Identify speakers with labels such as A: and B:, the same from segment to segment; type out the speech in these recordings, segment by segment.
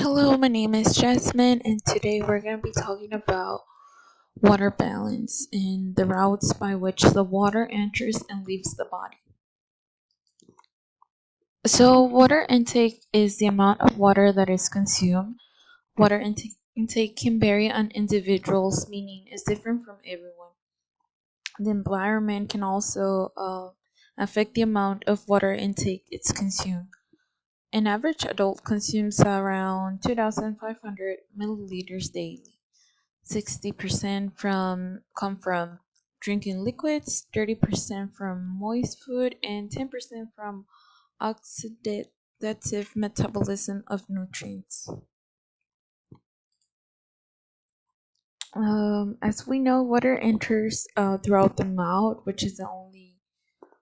A: Hello, my name is Jasmine, and today we're going to be talking about water balance and the routes by which the water enters and leaves the body. So, water intake is the amount of water that is consumed. Water intake can vary on individuals, meaning it's different from everyone. The environment can also affect the amount of water intake it's consumed. An average adult consumes around 2,500 milliliters daily. 60% come from drinking liquids, 30% from moist food, and 10% from oxidative metabolism of nutrients. As we know, water enters throughout the mouth, which is the only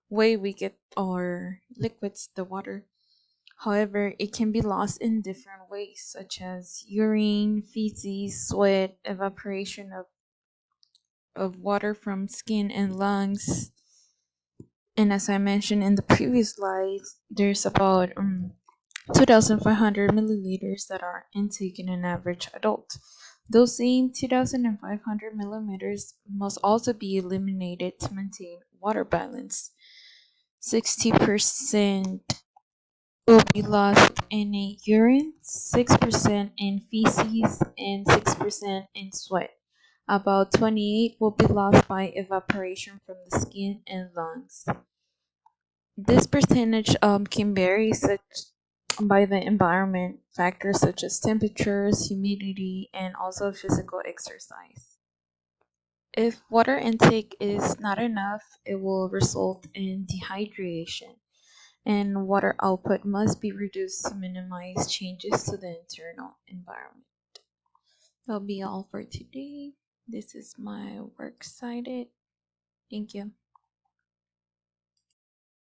A: way we get our liquids, the water. However, it can be lost in different ways, such as urine, feces, sweat, evaporation of water from skin and lungs. And as I mentioned in the previous slides, there's about 2,500 milliliters that are intake in an average adult. Those same 2,500 millimeters must also be eliminated to maintain water balance. 60% will be lost in a urine, 6% in feces, and 6% in sweat. About 28 will be lost by evaporation from the skin and lungs. This percentage can vary by the environment factors such as temperatures, humidity, and also physical exercise. If water intake is not enough, it will result in dehydration, and water output must be reduced to minimize changes to the internal environment. That'll be all for today. This is my works cited. Thank you.